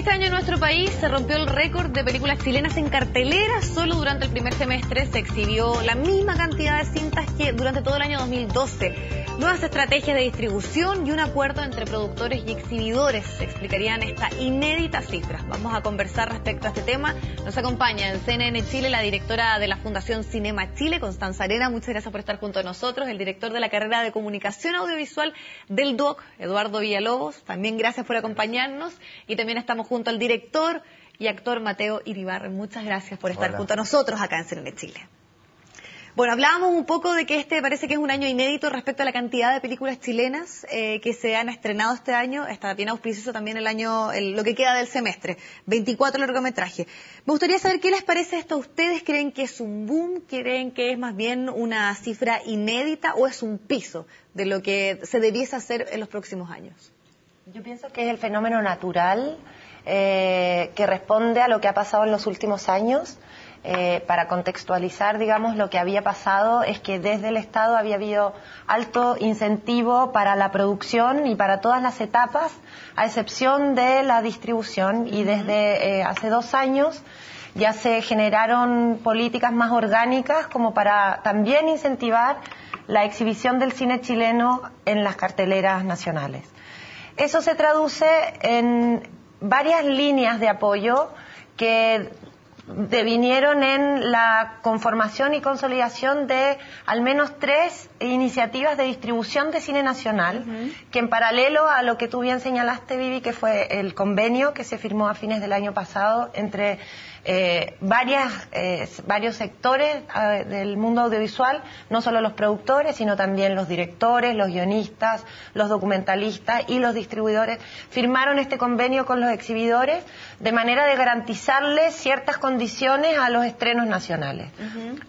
Este año en nuestro país se rompió el récord de películas chilenas en cartelera. Solo durante el primer semestre se exhibió la misma cantidad de cintas que durante todo el año 2012. Nuevas estrategias de distribución y un acuerdo entre productores y exhibidores explicarían esta inédita cifra. Vamos a conversar respecto a este tema. Nos acompaña en CNN Chile la directora de la Fundación Cinema Chile, Constanza Arena. Muchas gracias por estar junto a nosotros. El director de la carrera de Comunicación Audiovisual del DUOC, Eduardo Villalobos. También gracias por acompañarnos. Y también estamos junto al director y actor Mateo Iribarren. Muchas gracias por estar junto a nosotros acá en CNN Chile. Bueno, hablábamos un poco de que este parece que es un año inédito respecto a la cantidad de películas chilenas que se han estrenado este año. Está bien auspicioso también lo que queda del semestre, 24 largometrajes. Me gustaría saber qué les parece esto a ustedes. ¿Creen que es un boom? ¿Creen que es más bien una cifra inédita o es un piso de lo que se debiese hacer en los próximos años? Yo pienso que es el fenómeno natural que responde a lo que ha pasado en los últimos años. Para contextualizar, digamos, lo que había pasado es que desde el Estado había habido alto incentivo para la producción y para todas las etapas, a excepción de la distribución, y desde hace 2 años ya se generaron políticas más orgánicas como para también incentivar la exhibición del cine chileno en las carteleras nacionales. Eso se traduce en varias líneas de apoyo que devinieron en la conformación y consolidación de al menos 3 iniciativas de distribución de cine nacional, que en paralelo a lo que tú bien señalaste, Vivi, que fue el convenio que se firmó a fines del año pasado entre varios sectores del mundo audiovisual, no solo los productores, sino también los directores, los guionistas, los documentalistas y los distribuidores, firmaron este convenio con los exhibidores de manera de garantizarles ciertas condiciones a los estrenos nacionales.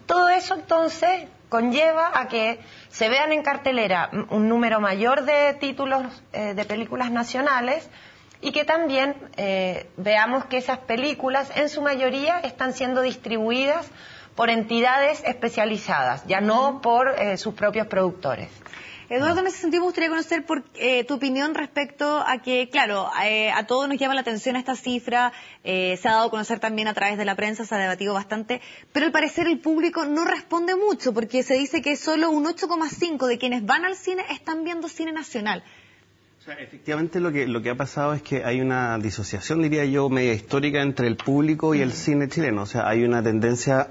Todo eso entonces conlleva a que se vean en cartelera un número mayor de títulos de películas nacionales, y que también veamos que esas películas en su mayoría están siendo distribuidas por entidades especializadas, ya no por sus propios productores. Eduardo, en ese sentido me gustaría conocer tu opinión respecto a que, claro, a todos nos llama la atención esta cifra, se ha dado a conocer también a través de la prensa, se ha debatido bastante, pero al parecer el público no responde mucho, porque se dice que solo un 8,5 de quienes van al cine están viendo cine nacional. O sea, efectivamente lo que ha pasado es que hay una disociación, diría yo, media histórica entre el público y el cine chileno. O sea, hay una tendencia,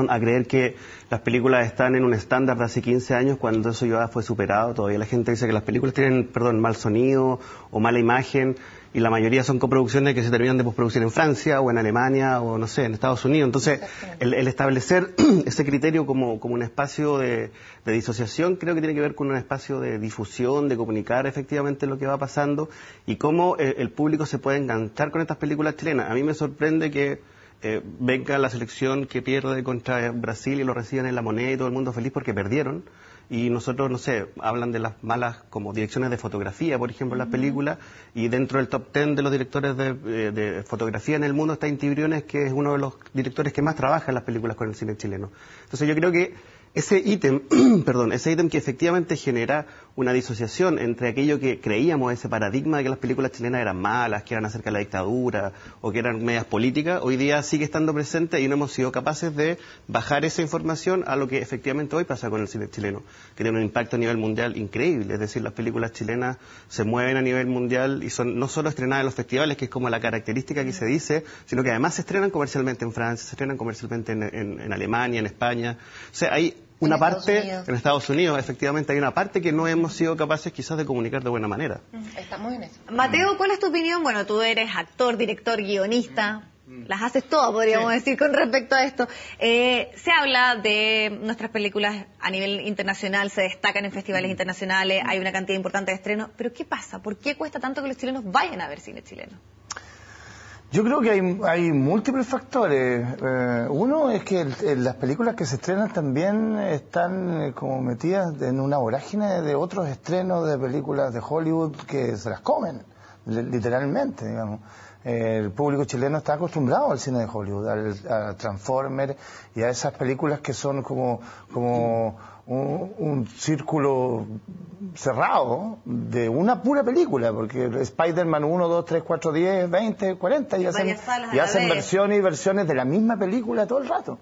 a creer que las películas están en un estándar de hace 15 años cuando eso ya fue superado. Todavía la gente dice que las películas tienen, mal sonido o mala imagen, y la mayoría son coproducciones que se terminan de postproducir en Francia o en Alemania o, no sé, en Estados Unidos. Entonces, el establecer ese criterio como un espacio de disociación, creo que tiene que ver con un espacio de difusión, de comunicar efectivamente lo que va pasando y cómo el público se puede enganchar con estas películas chilenas. A mí me sorprende que venga la selección que pierde contra Brasil y lo reciban en La Moneda y todo el mundo feliz porque perdieron. Y nosotros, no sé, hablan de las malas como direcciones de fotografía, por ejemplo, en las películas, y dentro del top 10 de los directores de fotografía en el mundo está Inti Briones, que es uno de los directores que más trabaja en las películas con el cine chileno. Entonces yo creo que ese ítem que efectivamente genera una disociación entre aquello que creíamos, ese paradigma de que las películas chilenas eran malas, que eran acerca de la dictadura o que eran medias políticas, hoy día sigue estando presente y no hemos sido capaces de bajar esa información a lo que efectivamente hoy pasa con el cine chileno, que tiene un impacto a nivel mundial increíble. Es decir, las películas chilenas se mueven a nivel mundial y son no solo estrenadas en los festivales, que es como la característica que se dice, sino que además se estrenan comercialmente en Francia, se estrenan comercialmente en Alemania, en España. O sea, hay una parte, en Estados Unidos, efectivamente hay una parte que no hemos sido capaces quizás de comunicar de buena manera. Estamos en eso. Mateo, ¿cuál es tu opinión? Bueno, tú eres actor, director, guionista, las haces todas, podríamos decir, con respecto a esto. Se habla de nuestras películas a nivel internacional, se destacan en festivales internacionales, hay una cantidad importante de estrenos, pero ¿qué pasa? ¿Por qué cuesta tanto que los chilenos vayan a ver cine chileno? Yo creo que hay múltiples factores. Uno es que las películas que se estrenan también están como metidas en una vorágine de otros estrenos de películas de Hollywood que se las comen. literalmente, digamos. El público chileno está acostumbrado al cine de Hollywood, a Transformers y a esas películas que son como un círculo cerrado de una pura película, porque Spider-Man 1, 2, 3, 4, 10, 20, 40 y hacen versiones y versiones de la misma película todo el rato.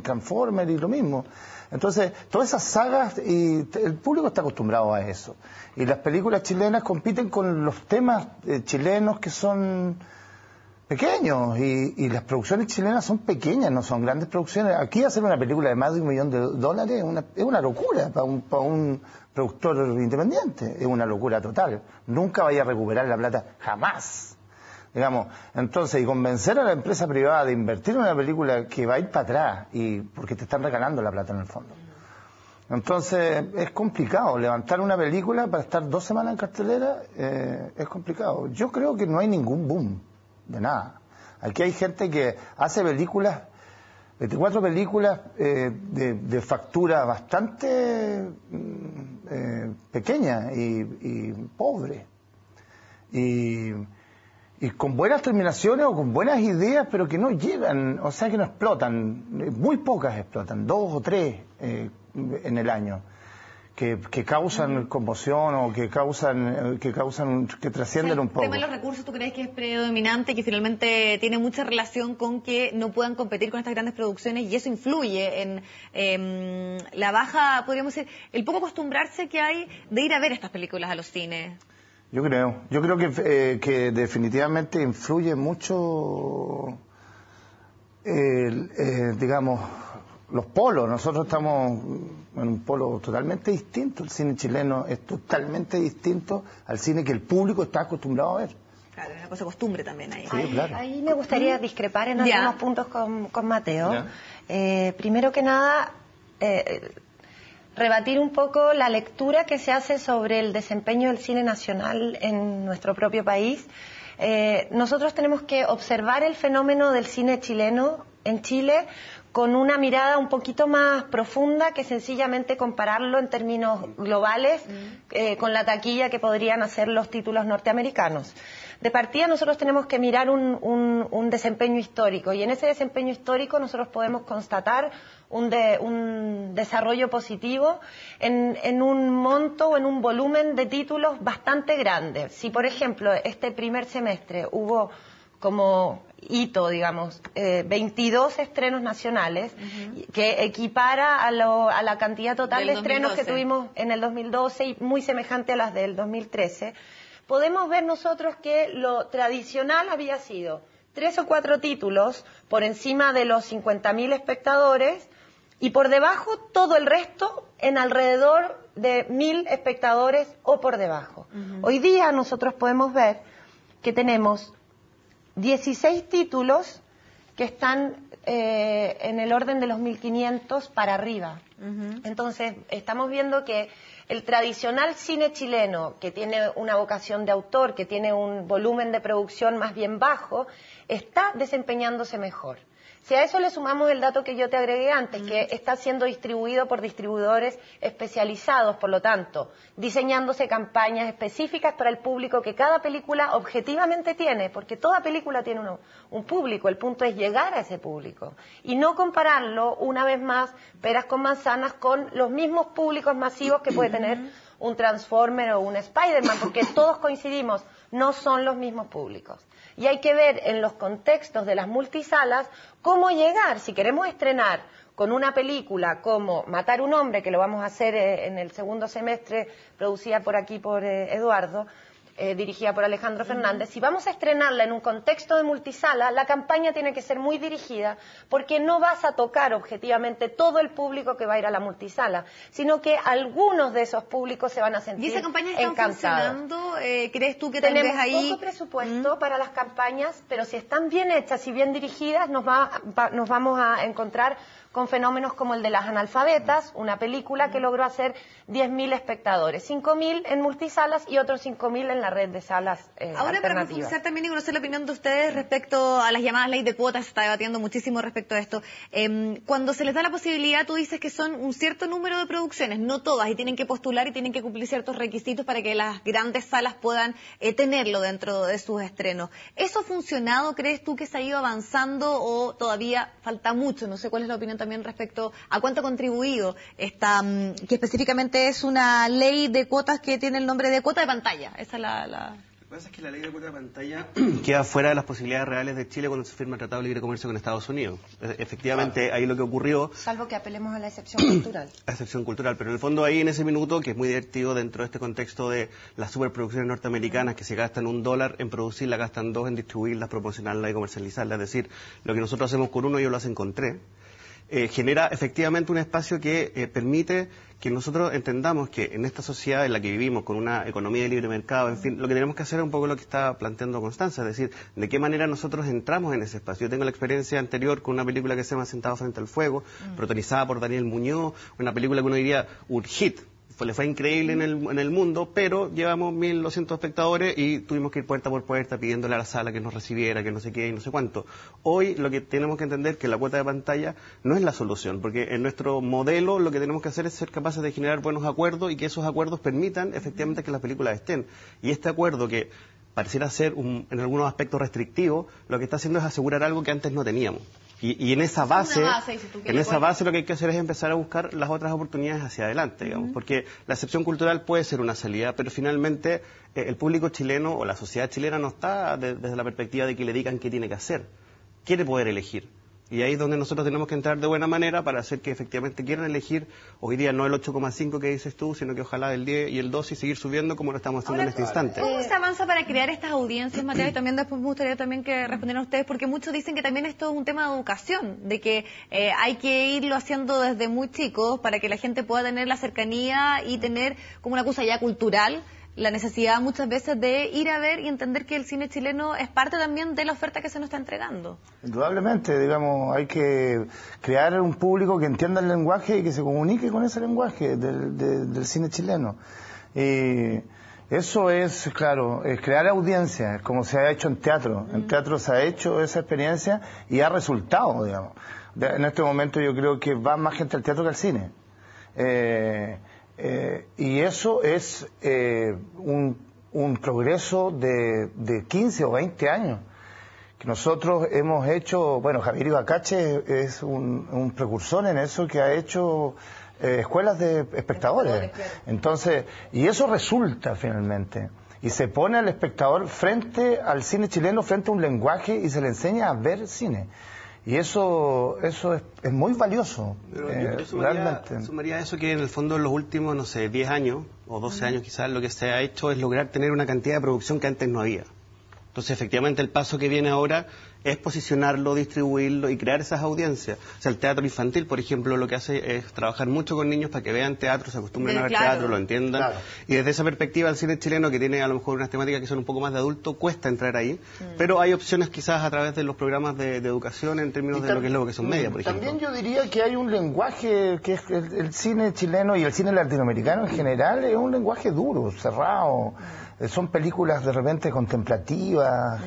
Transformers y lo mismo. Entonces, todas esas sagas, y el público está acostumbrado a eso. Y las películas chilenas compiten con los temas chilenos que son pequeños, y las producciones chilenas son pequeñas, no son grandes producciones. Aquí hacer una película de más de $1 millón es una locura para un productor independiente, es una locura total. Nunca vaya a recuperar la plata, jamás. Digamos, entonces, y convencer a la empresa privada de invertir en una película que va a ir para atrás, y porque te están regalando la plata en el fondo. Entonces, es complicado. Levantar una película para estar 2 semanas en cartelera es complicado. Yo creo que no hay ningún boom de nada. Aquí hay gente que hace películas, 24 películas de factura bastante pequeña y pobre. Y con buenas terminaciones o con buenas ideas, pero que no llegan, o sea, que no explotan. Muy pocas explotan, 2 o 3 en el año, que causan conmoción o que trascienden un poco. ¿El tema de los recursos tú crees que es predominante, que finalmente tiene mucha relación con que no puedan competir con estas grandes producciones, y eso influye en la baja, podríamos decir, el poco acostumbrarse que hay de ir a ver estas películas a los cines? Yo creo que definitivamente influye mucho, digamos, los polos. Nosotros estamos en un polo totalmente distinto. El cine chileno es totalmente distinto al cine que el público está acostumbrado a ver. Claro, es una cosa de costumbre también ahí. Sí, claro. Ahí me gustaría discrepar en algunos puntos con Mateo. Primero que nada, rebatir un poco la lectura que se hace sobre el desempeño del cine nacional en nuestro propio país. Nosotros tenemos que observar el fenómeno del cine chileno en Chile con una mirada un poquito más profunda que sencillamente compararlo en términos globales con la taquilla que podrían hacer los títulos norteamericanos. De partida nosotros tenemos que mirar un desempeño histórico, y en ese desempeño histórico nosotros podemos constatar un desarrollo positivo en un monto o en un volumen de títulos bastante grande. Si, por ejemplo, este primer semestre hubo como hito, digamos, 22 estrenos nacionales, que equipara a la cantidad total de estrenos que tuvimos en el 2012 y muy semejante a las del 2013, podemos ver nosotros que lo tradicional había sido 3 o 4 títulos por encima de los 50.000 espectadores, y por debajo todo el resto en alrededor de 1.000 espectadores o por debajo. Hoy día nosotros podemos ver que tenemos 16 títulos que están en el orden de los 1.500 para arriba. Entonces, estamos viendo que el tradicional cine chileno, que tiene una vocación de autor, que tiene un volumen de producción más bien bajo, está desempeñándose mejor. Si a eso le sumamos el dato que yo te agregué antes, que está siendo distribuido por distribuidores especializados, por lo tanto, diseñándose campañas específicas para el público que cada película objetivamente tiene, porque toda película tiene un público, el punto es llegar a ese público y no compararlo, una vez más, peras con manzanas, con los mismos públicos masivos que puede tener un Transformer o un Spider-Man, porque todos coincidimos, no son los mismos públicos. Y hay que ver en los contextos de las multisalas cómo llegar. Si queremos estrenar con una película como Matar un hombre, que lo vamos a hacer en el segundo semestre, producida por aquí por Eduardo, dirigida por Alejandro Fernández, si vamos a estrenarla en un contexto de multisala, la campaña tiene que ser muy dirigida, porque no vas a tocar objetivamente todo el público que va a ir a la multisala, sino que algunos de esos públicos se van a sentir encantados. ¿Y esa campaña está funcionando? ¿Crees tú que tal vez ahí...? Tenemos poco presupuesto para las campañas, pero si están bien hechas y bien dirigidas, nos vamos a encontrar con fenómenos como el de Las analfabetas, una película que logró hacer 10.000 espectadores, 5.000 en multisalas y otros 5.000 en la red de salas Ahora, para profundizar también y conocer la opinión de ustedes respecto a las llamadas ley de cuotas, se está debatiendo muchísimo respecto a esto. Cuando se les da la posibilidad, tú dices que son un cierto número de producciones, no todas, y tienen que postular y tienen que cumplir ciertos requisitos para que las grandes salas puedan tenerlo dentro de sus estrenos. ¿Eso ha funcionado? ¿Crees tú que se ha ido avanzando o todavía falta mucho? No sé cuál es la opinión también respecto a cuánto ha contribuido esta, que específicamente es una ley de cuotas que tiene el nombre de cuota de pantalla. Esa es la... Lo que pasa es que la ley de cuota de pantalla queda fuera de las posibilidades reales de Chile cuando se firma el Tratado de Libre Comercio con Estados Unidos. Efectivamente, ahí lo que ocurrió... Salvo que apelemos a la excepción cultural. La excepción cultural, pero en el fondo ahí en ese minuto, que es muy divertido dentro de este contexto de las superproducciones norteamericanas que se gastan $1 en producirla, gastan 2 en distribuirlas, promocionarlas y comercializarlas. Es decir, lo que nosotros hacemos con 1, ellos lo hacen con 3. Genera efectivamente un espacio que permite que nosotros entendamos que en esta sociedad en la que vivimos, con una economía de libre mercado, en fin, lo que tenemos que hacer es un poco lo que está planteando Constanza, es decir, de qué manera nosotros entramos en ese espacio. Yo tengo la experiencia anterior con una película que se llama Sentado frente al fuego, protagonizada por Daniel Muñoz, una película que uno diría un hit. Le fue increíble en el mundo, pero llevamos 1.200 espectadores y tuvimos que ir puerta por puerta pidiéndole a la sala que nos recibiera, que no sé qué y no sé cuánto. Hoy lo que tenemos que entender es que la cuota de pantalla no es la solución, porque en nuestro modelo lo que tenemos que hacer es ser capaces de generar buenos acuerdos y que esos acuerdos permitan efectivamente que las películas estén. Y este acuerdo que pareciera ser en algunos aspectos restrictivo, lo que está haciendo es asegurar algo que antes no teníamos. Y en esa base, lo que hay que hacer es empezar a buscar las otras oportunidades hacia adelante, digamos, porque la excepción cultural puede ser una salida, pero finalmente el público chileno o la sociedad chilena no está desde la perspectiva de que le digan qué tiene que hacer, quiere poder elegir. Y ahí es donde nosotros tenemos que entrar de buena manera para hacer que efectivamente quieran elegir hoy día no el 8,5 que dices tú, sino que ojalá el 10 y el 12 y seguir subiendo como lo estamos haciendo en este instante. ¿Cómo se avanza para crear estas audiencias, Mateo? Y también después me gustaría también que respondieran ustedes, porque muchos dicen que también esto es un tema de educación, de que hay que irlo haciendo desde muy chicos para que la gente pueda tener la cercanía y tener como una cosa ya cultural la necesidad muchas veces de ir a ver y entender que el cine chileno es parte también de la oferta que se nos está entregando. Indudablemente, digamos, hay que crear un público que entienda el lenguaje y que se comunique con ese lenguaje del cine chileno. Y eso es, claro, es crear audiencias, como se ha hecho en teatro. En teatro se ha hecho esa experiencia y ha resultado, digamos. En este momento yo creo que va más gente al teatro que al cine. Y eso es un progreso de 15 o 20 años que nosotros hemos hecho. Bueno, Javier Ibacache es un precursor en eso, que ha hecho escuelas de espectadores. Entonces, y eso resulta finalmente, y se pone al espectador frente al cine chileno, frente a un lenguaje, y se le enseña a ver cine. Y eso es muy valioso. Yo sumaría eso, que en el fondo en los últimos, no sé, 10 años o 12 años quizás, lo que se ha hecho es lograr tener una cantidad de producción que antes no había. Entonces, efectivamente, el paso que viene ahora es posicionarlo, distribuirlo y crear esas audiencias. O sea, el teatro infantil, por ejemplo, lo que hace es trabajar mucho con niños para que vean teatro, se acostumbren a ver teatro, lo entiendan. Claro. Y desde esa perspectiva, el cine chileno, que tiene a lo mejor unas temáticas que son un poco más de adulto, cuesta entrar ahí. Pero hay opciones quizás a través de los programas de educación en términos de lo que es la vocación media, por ejemplo. También yo diría que hay un lenguaje que es el cine chileno y el cine latinoamericano en general es un lenguaje duro, cerrado. Son películas de repente contemplativas,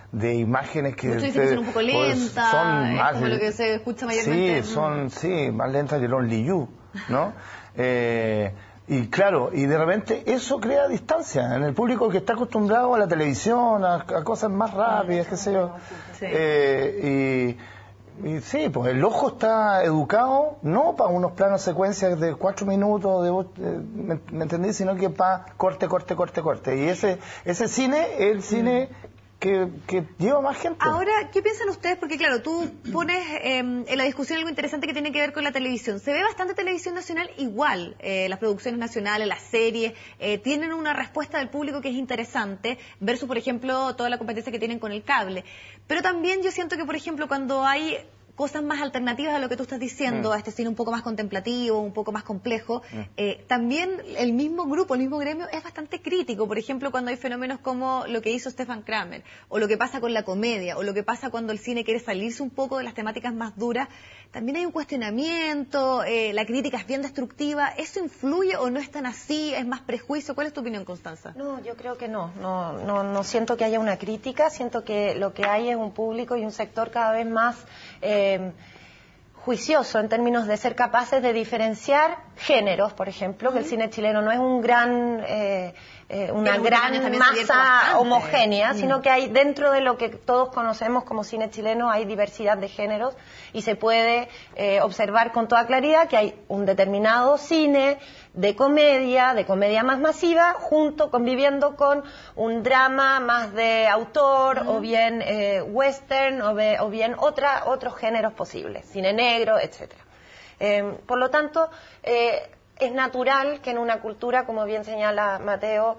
de imágenes que... Muchos dicen que son un poco lentas, son más, como lo que se escucha mayormente. Sí, más lentas que Lonely You, ¿no? Y claro, y de repente eso crea distancia en el público que está acostumbrado a la televisión, a cosas más rápidas, qué sé yo. Sí. Y sí, pues el ojo está educado no para unos planos secuencias de 4 minutos, ¿me entendí? Sino que para corte. Y ese cine es el cine que lleva más gente. Ahora, ¿qué piensan ustedes? Porque claro, tú pones en la discusión algo interesante que tiene que ver con la televisión. Se ve bastante televisión nacional igual. Las producciones nacionales, las series, tienen una respuesta del público que es interesante, versus, por ejemplo, toda la competencia que tienen con el cable. Pero también yo siento que, por ejemplo, cuando hay cosas más alternativas a lo que tú estás diciendo, a este cine un poco más contemplativo, un poco más complejo, también el mismo grupo, el mismo gremio es bastante crítico. Por ejemplo, cuando hay fenómenos como lo que hizo Stefan Kramer, o lo que pasa con la comedia, o lo que pasa cuando el cine quiere salirse un poco de las temáticas más duras, también hay un cuestionamiento, la crítica es bien destructiva. ¿Eso influye o no es tan así? ¿Es más prejuicio? ¿Cuál es tu opinión, Constanza? No, yo creo que no siento que haya una crítica, siento que lo que hay es un público y un sector cada vez más juicioso en términos de ser capaces de diferenciar géneros, por ejemplo, que el cine chileno no es un gran una gran masa homogénea, sino que hay dentro de lo que todos conocemos como cine chileno hay diversidad de géneros y se puede observar con toda claridad que hay un determinado cine de comedia más masiva, conviviendo con un drama más de autor, o bien western, o bien otros géneros posibles, cine negro, etcétera. Por lo tanto, es natural que en una cultura, como bien señala Mateo,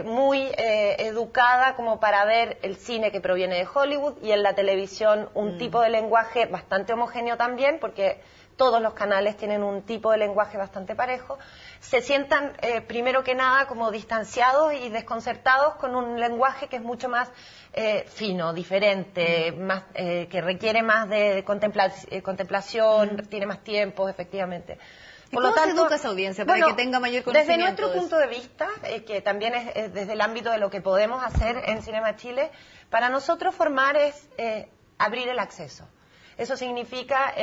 muy educada como para ver el cine que proviene de Hollywood y en la televisión un tipo de lenguaje bastante homogéneo también, porque todos los canales tienen un tipo de lenguaje bastante parejo, se sientan primero que nada como distanciados y desconcertados con un lenguaje que es mucho más fino, diferente, más, que requiere más de contemplación, tiene más tiempo, efectivamente. Por lo tanto, se educa a esa audiencia para que tenga mayor conocimiento? Desde nuestro punto de vista, que también es desde el ámbito de lo que podemos hacer en Cinema Chile, para nosotros formar es abrir el acceso. Eso significa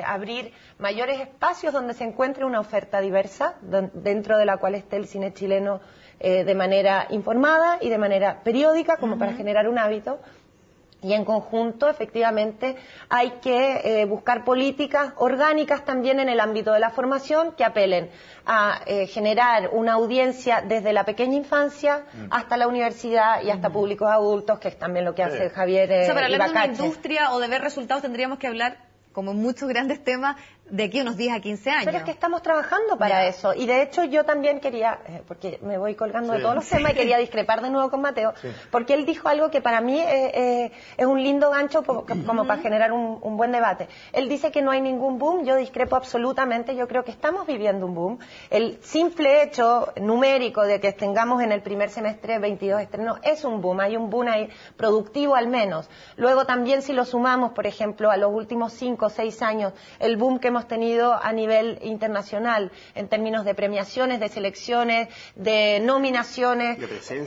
abrir mayores espacios donde se encuentre una oferta diversa, dentro de la cual esté el cine chileno de manera informada y de manera periódica, como para generar un hábito. Y en conjunto, efectivamente, hay que buscar políticas orgánicas también en el ámbito de la formación que apelen a generar una audiencia desde la pequeña infancia hasta la universidad y hasta públicos adultos, que es también lo que hace Javier o sea, para hablar de una industria o de ver resultados tendríamos que hablar, como en muchos grandes temas, de aquí a unos 10 a 15 años. Pero es que estamos trabajando para eso. Y de hecho yo también quería, porque me voy colgando de todos los temas, y quería discrepar de nuevo con Mateo, porque él dijo algo que para mí es un lindo gancho como para generar un buen debate. Él dice que no hay ningún boom, yo discrepo absolutamente, yo creo que estamos viviendo un boom. El simple hecho numérico de que tengamos en el primer semestre 22 estrenos es un boom, hay un boom ahí productivo al menos. Luego también si lo sumamos, por ejemplo, a los últimos 5 o 6 años, el boom que hemos tenido a nivel internacional en términos de premiaciones, de selecciones, de nominaciones,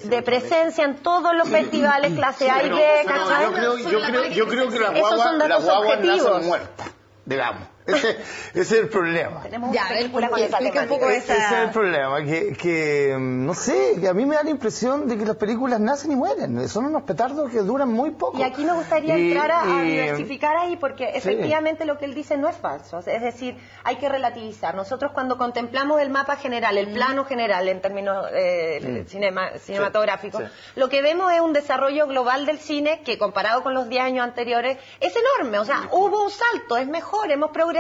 de presencia en todos los festivales clase A y B, ¿cachai? Yo creo que las guaguas nacen muertas, digamos. Ese es el problema. Explica un poco ese es el problema, que no sé, que a mí me da la impresión de que las películas nacen y mueren, son unos petardos que duran muy poco. Y aquí me gustaría entrar a diversificar ahí, porque efectivamente lo que él dice no es falso, es decir, hay que relativizar. Nosotros cuando contemplamos el mapa general, el plano general en términos cinematográficos, lo que vemos es un desarrollo global del cine que comparado con los 10 años anteriores es enorme, o sea, hubo un salto, es mejor, hemos progresado.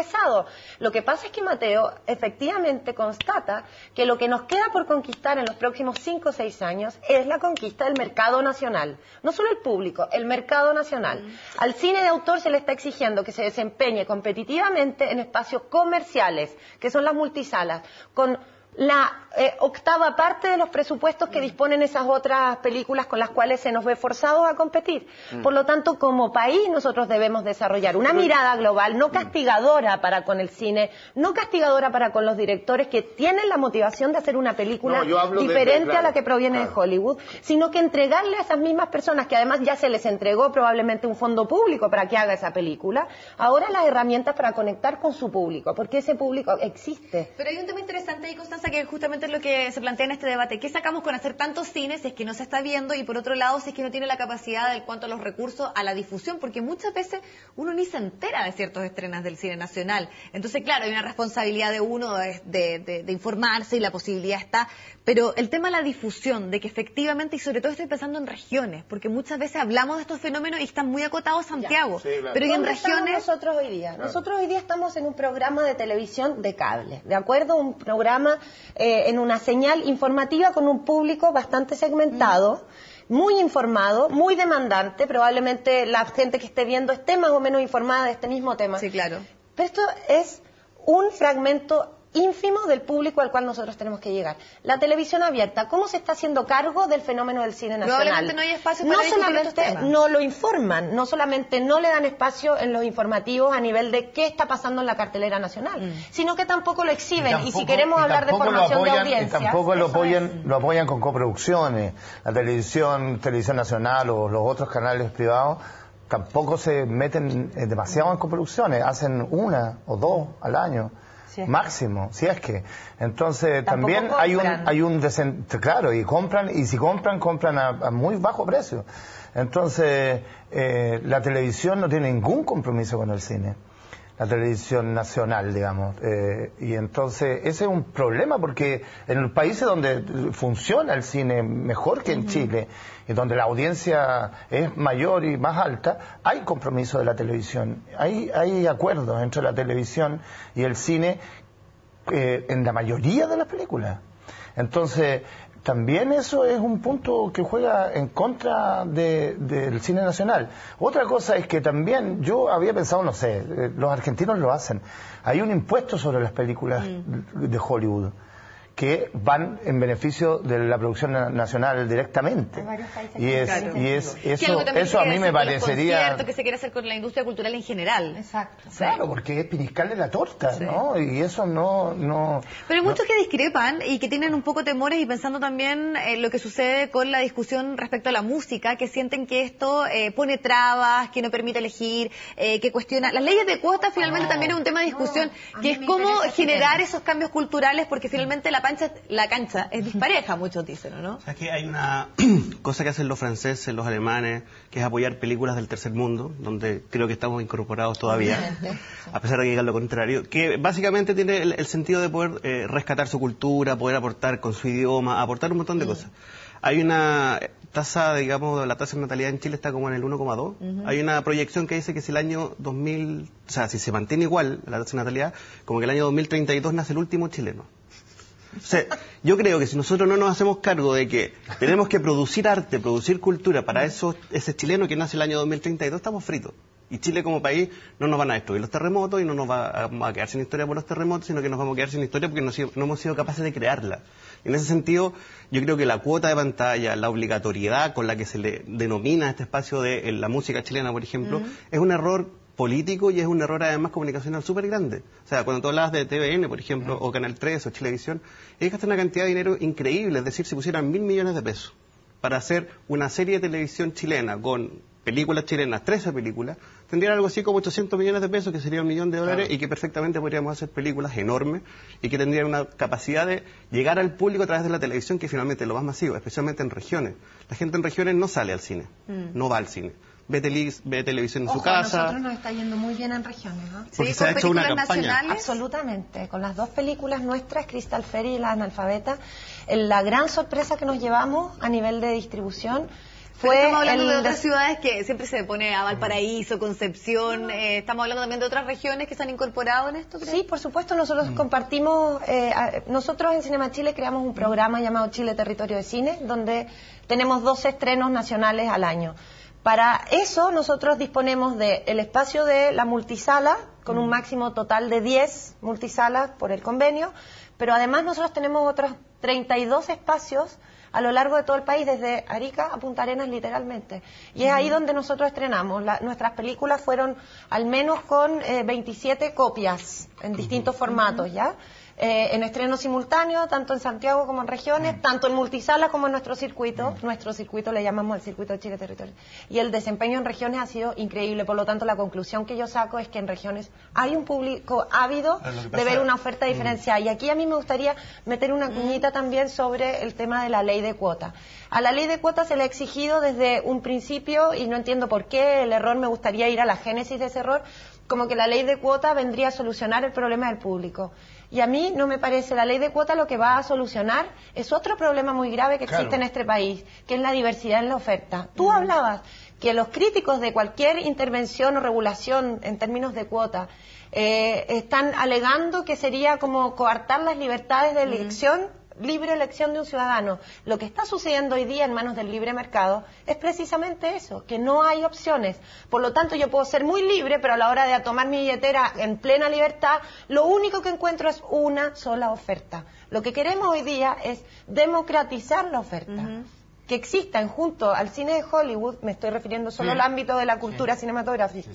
Lo que pasa es que Mateo efectivamente constata que lo que nos queda por conquistar en los próximos 5 o 6 años es la conquista del mercado nacional. No solo el público, el mercado nacional. Al cine de autor se le está exigiendo que se desempeñe competitivamente en espacios comerciales, que son las multisalas, con la octava parte de los presupuestos que disponen esas otras películas con las cuales se nos ve forzados a competir. Por lo tanto, como país nosotros debemos desarrollar una mirada global, no castigadora para con el cine, no castigadora para con los directores que tienen la motivación de hacer una película diferente a la que proviene de Hollywood, sino que entregarle a esas mismas personas, que además ya se les entregó probablemente un fondo público para que haga esa película, ahora las herramientas para conectar con su público, porque ese público existe. Pero hay un tema interesante ahí, Constanza, que justamente es lo que se plantea en este debate. ¿Qué sacamos con hacer tantos cines si es que no se está viendo? Y por otro lado, si es que no tiene la capacidad en cuanto a los recursos a la difusión, porque muchas veces uno ni se entera de ciertos estrenos del cine nacional. Entonces, claro, hay una responsabilidad de uno de informarse y la posibilidad está. Pero el tema de la difusión, de que efectivamente, y sobre todo estoy pensando en regiones, porque muchas veces hablamos de estos fenómenos y están muy acotados Santiago. Pero y en regiones... nosotros hoy día? Nosotros hoy día estamos en un programa de televisión de cable, ¿de acuerdo? Un programa en una señal informativa con un público bastante segmentado, muy informado, muy demandante, probablemente la gente que esté viendo esté más o menos informada de este mismo tema. Sí, claro. Pero esto es un fragmento ínfimo del público al cual nosotros tenemos que llegar. La televisión abierta, ¿cómo se está haciendo cargo del fenómeno del cine nacional? Probablemente no hay espacio para no solamente no lo informan, no solamente no le dan espacio en los informativos a nivel de qué está pasando en la cartelera nacional, sino que tampoco lo exhiben. Y si queremos hablar de formación de audiencia, tampoco lo apoyan con coproducciones. La televisión nacional o los otros canales privados tampoco se meten demasiado en coproducciones, hacen una o dos al año. Sí. Máximo, si es que. Entonces Tampoco también hay un claro, y si compran a muy bajo precio. Entonces la televisión no tiene ningún compromiso con el cine, la televisión nacional, digamos, y entonces ese es un problema, porque en los países donde funciona el cine mejor que en Chile, y donde la audiencia es mayor y más alta, hay compromiso de la televisión, hay acuerdos entre la televisión y el cine en la mayoría de las películas. Entonces también eso es un punto que juega en contra del cine nacional. Otra cosa es que también yo había pensado, no sé, los argentinos lo hacen, hay un impuesto sobre las películas de Hollywood que van en beneficio de la producción nacional directamente. Y eso a mí me parecería... que se quiere hacer con la industria cultural en general. Exacto. Claro, porque es piniscarle la torta, ¿no? Y eso no... Pero hay muchos que discrepan y que tienen un poco temores, y pensando también en lo que sucede con la discusión respecto a la música, que sienten que esto pone trabas, que no permite elegir, que cuestiona... Las leyes de cuotas finalmente también es un tema de discusión, que es cómo generar esos cambios culturales, porque finalmente la cancha es dispareja, muchos dicen, ¿no? O sea, que hay una cosa que hacen los franceses, los alemanes, que es apoyar películas del tercer mundo, donde creo que estamos incorporados todavía, a pesar de que digan lo contrario, que básicamente tiene el sentido de poder rescatar su cultura, poder aportar con su idioma, aportar un montón de cosas. Hay una tasa, digamos, la tasa de natalidad en Chile está como en el 1,2. Hay una proyección que dice que si el año 2000, o sea, si se mantiene igual la tasa de natalidad, como que el año 2032 nace el último chileno. O sea, yo creo que si nosotros no nos hacemos cargo de que tenemos que producir arte, producir cultura para ese chileno que nace el año 2032, estamos fritos. Y Chile como país no nos van a destruir los terremotos y no nos va a quedar sin historia por los terremotos, sino que nos vamos a quedar sin historia porque no hemos sido capaces de crearla. En ese sentido, yo creo que la cuota de pantalla, la obligatoriedad con la que se le denomina este espacio de la música chilena, por ejemplo, es un error político y es un error además comunicacional súper grande. O sea, cuando tú hablabas de TVN, por ejemplo, o Canal 3 o Chilevisión, ellos gastan una cantidad de dinero increíble, es decir, si pusieran 1.000 millones de pesos para hacer una serie de televisión chilena con películas chilenas, 13 películas, tendrían algo así como 800 millones de pesos, que sería $1 millón, y que perfectamente podríamos hacer películas enormes y que tendrían una capacidad de llegar al público a través de la televisión, que finalmente es lo más masivo, especialmente en regiones. La gente en regiones no sale al cine, no va al cine. Ve televisión en su casa. A nosotros nos está yendo muy bien en regiones, ¿no? Porque se ha hecho una campaña. Absolutamente. Con las dos películas nuestras, Crystal Fairy y La Analfabeta, la gran sorpresa que nos llevamos a nivel de distribución fue... Pero estamos hablando de otras ciudades que siempre se pone a Valparaíso, Concepción, estamos hablando también de otras regiones que se han incorporado en esto, ¿crees? Sí, por supuesto, nosotros compartimos, nosotros en Cinema Chile creamos un programa llamado Chile Territorio de Cine, donde tenemos 12 estrenos nacionales al año. Para eso nosotros disponemos del espacio de la multisala, con un máximo total de 10 multisalas por el convenio, pero además nosotros tenemos otros 32 espacios a lo largo de todo el país, desde Arica a Punta Arenas literalmente. Y es ahí donde nosotros estrenamos. Nuestras películas fueron al menos con 27 copias en distintos formatos, ¿ya? En estreno simultáneo, tanto en Santiago como en regiones, tanto en multisala como en nuestro circuito. Nuestro circuito le llamamos el circuito de Chile Territorio. Y el desempeño en regiones ha sido increíble. Por lo tanto, la conclusión que yo saco es que en regiones hay un público ávido de ver una oferta diferenciada. Y aquí a mí me gustaría meter una cuñita también sobre el tema de la ley de cuota. A la ley de cuota se le ha exigido desde un principio, y no entiendo por qué, el error, me gustaría ir a la génesis de ese error, como que la ley de cuota vendría a solucionar el problema del público. Y a mí no me parece. La ley de cuota lo que va a solucionar es otro problema muy grave que existe en este país, que es la diversidad en la oferta. Tú hablabas que los críticos de cualquier intervención o regulación en términos de cuota están alegando que sería como coartar las libertades de elección libre elección de un ciudadano. Lo que está sucediendo hoy día en manos del libre mercado es precisamente eso, que no hay opciones. Por lo tanto, yo puedo ser muy libre, pero a la hora de tomar mi billetera en plena libertad, lo único que encuentro es una sola oferta. Lo que queremos hoy día es democratizar la oferta. Que existan junto al cine de Hollywood, me estoy refiriendo solo al ámbito de la cultura cinematográfica,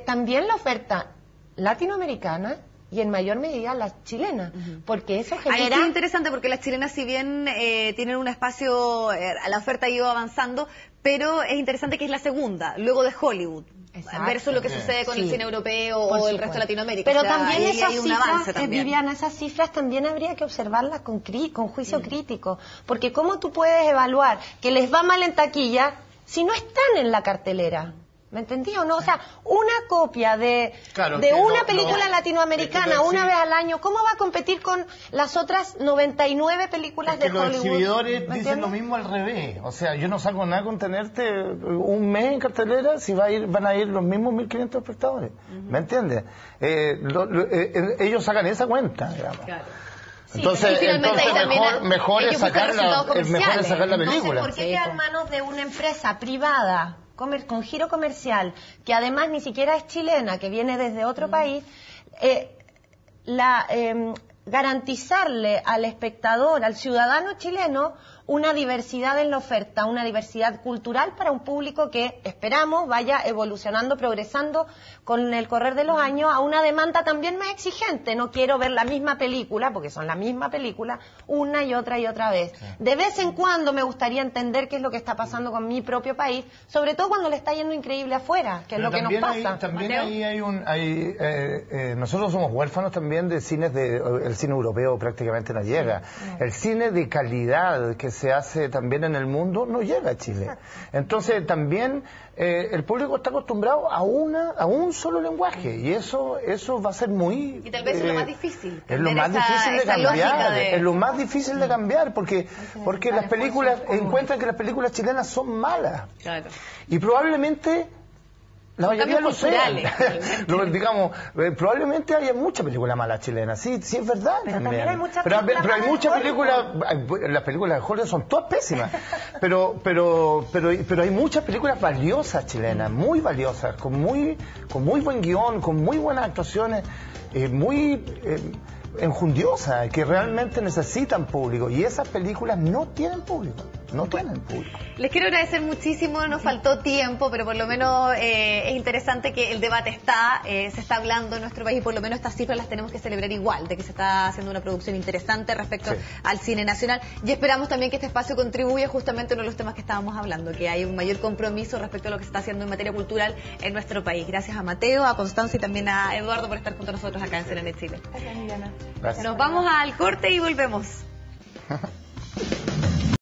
también la oferta latinoamericana y en mayor medida la chilena, porque eso genera... Ahí es interesante porque las chilenas, si bien tienen un espacio, la oferta ha ido avanzando, pero es interesante que es la segunda, luego de Hollywood. Exacto. Versus lo que sucede con el cine europeo o el resto de Latinoamérica. Pero o sea, también esas cifras, Viviana, esas cifras también habría que observarlas con juicio crítico, porque ¿cómo tú puedes evaluar que les va mal en taquilla si no están en la cartelera? ¿Me entendí o no? O sea, una copia de una película latinoamericana una vez al año, ¿cómo va a competir con las otras 99 películas de Hollywood? Los exhibidores dicen lo mismo al revés. O sea, yo no saco nada con tenerte un mes en cartelera si van a ir los mismos 1.500 espectadores. ¿Me entiendes? Ellos sacan esa cuenta, digamos. Claro. Entonces mejor es sacar la película. Entonces, ¿por qué queda en manos de una empresa privada con giro comercial, que además ni siquiera es chilena, que viene desde otro país, garantizarle al espectador, al ciudadano chileno, una diversidad en la oferta, una diversidad cultural para un público que esperamos vaya evolucionando, progresando con el correr de los años a una demanda también más exigente? No quiero ver la misma película, porque son la misma película, una y otra vez. De vez en cuando me gustaría entender qué es lo que está pasando con mi propio país, sobre todo cuando le está yendo increíble afuera, que es lo que nos pasa. También ahí nosotros somos huérfanos también de cines el cine europeo prácticamente no llega. El cine de calidad que se hace también en el mundo no llega a Chile. Entonces también el público está acostumbrado a un solo lenguaje y eso va a ser muy... Y tal vez es lo más difícil. Es lo más difícil de cambiar. Es lo más difícil de cambiar porque las películas encuentran que las películas chilenas son malas. Claro. Y probablemente... La mayoría lo sean. Digamos, probablemente haya muchas películas malas chilenas. Sí, es verdad. Pero también hay muchas películas. Pero hay muchas películas. Las películas de Hollywood son todas pésimas. Pero hay muchas películas valiosas chilenas, muy valiosas, con muy buen guión, con muy buenas actuaciones, muy enjundiosas, que realmente necesitan público. Y esas películas no tienen público. Les quiero agradecer muchísimo, nos faltó tiempo, pero por lo menos es interesante que el debate se está hablando en nuestro país y por lo menos estas cifras las tenemos que celebrar igual, de que se está haciendo una producción interesante respecto al cine nacional y esperamos también que este espacio contribuya justamente a uno de los temas que estábamos hablando, que hay un mayor compromiso respecto a lo que se está haciendo en materia cultural en nuestro país. Gracias a Mateo, a Constanza y también a Eduardo por estar junto a nosotros acá en CNN Chile. Gracias, Liliana. Nos vamos al corte y volvemos.